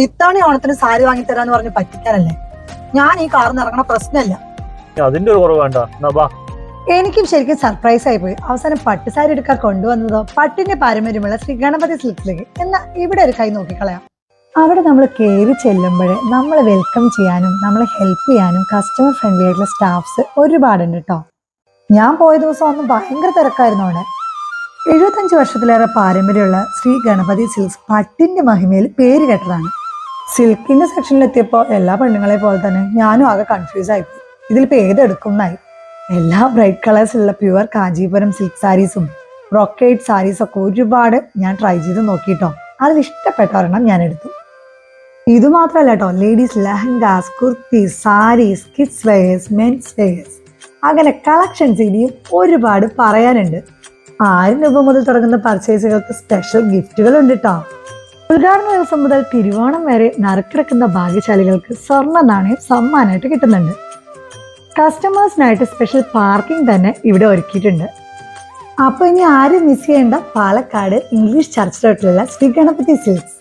ഇത്തവണ ഓണത്തിന് സാരി വാങ്ങി തരാന്ന് പറഞ്ഞ് പറ്റിക്കാനല്ലേ? ഞാൻ ഈ കാറിന്ന് ഇറങ്ങണ പ്രശ്നമല്ല. അതിന്റെ ഒരു കുറവ് വേണ്ട. എനിക്കും ശരിക്കും സർപ്രൈസ് ആയി പോയി. അവസാനം പട്ടുസാരി എടുക്കാൻ കൊണ്ടുവന്നതോ പട്ടിന്റെ പാരമ്പര്യമുള്ള ശ്രീ ഗണപതി സിൽക്സിലേക്ക്. എന്നാ ഇവിടെ ഒരു കൈ നോക്കിക്കളയാം. അവിടെ നമ്മൾ കയറി ചെല്ലുമ്പോഴേ നമ്മളെ വെൽക്കം ചെയ്യാനും നമ്മളെ ഹെൽപ്പ് ചെയ്യാനും കസ്റ്റമർ ഫ്രണ്ട്ലി ആയിട്ടുള്ള സ്റ്റാഫ്സ് ഒരുപാടുണ്ട് കേട്ടോ. ഞാൻ പോയ ദിവസം അന്ന് ഭയങ്കര തിരക്കായിരുന്നു അവിടെ. 75 വർഷത്തിലേറെ പാരമ്പര്യമുള്ള ശ്രീ ഗണപതി സിൽക്സ് പട്ടിന്റെ മഹിമയിൽ പേര് കേട്ടതാണ്. സിൽക്കിന്റെ സെക്ഷനിലെത്തിയപ്പോൾ എല്ലാ പെണ്ണുങ്ങളെ പോലെ തന്നെ ഞാനും ആകെ കൺഫ്യൂസ് ആയിപ്പോയി. ഇതിലിപ്പോൾ ഏതെടുക്കുന്നായി. എല്ലാ ബ്രൈറ്റ് കളേഴ്സിലുള്ള പ്യുവർ കാഞ്ചീപുരം സിൽക്ക് സാരീസും ബ്രൊക്കേഡ് സാരീസും ഒക്കെ ഒരുപാട് ഞാൻ ട്രൈ ചെയ്ത് നോക്കിട്ടോ. അതിൽ ഇഷ്ടപ്പെട്ട ഒരെണ്ണം ഞാൻ എടുത്തു. ഇത് മാത്രമല്ല കേട്ടോ, ladies lehengas, kurtis, saris, kids wears, men's wears, അങ്ങനെ കളക്ഷൻസ് ഇനിയും ഒരുപാട് പറയാനുണ്ട്. 1000 രൂപ മുതൽ തുടങ്ങുന്ന പർച്ചേസുകൾക്ക് സ്പെഷ്യൽ ഗിഫ്റ്റുകൾ ഉണ്ട് കേട്ടോ. ഉദ്ഘാടന ദിവസം മുതൽ തിരുവോണം വരെ നറുക്കിടക്കുന്ന ഭാഗ്യശാലികൾക്ക് സ്വർണ്ണ നാണയം സമ്മാനമായിട്ട് കിട്ടുന്നുണ്ട്. കസ്റ്റമേഴ്സിനായിട്ട് സ്പെഷ്യൽ പാർക്കിംഗ് തന്നെ ഇവിടെ ഒരുക്കിയിട്ടുണ്ട്. അപ്പൊ ഇനി ആരും മിസ് ചെയ്യേണ്ട പാലക്കാട് ഇംഗ്ലീഷ് ചർച്ച് റോഡിലുള്ള ശ്രീ ഗണപതി സിൽക്സ്.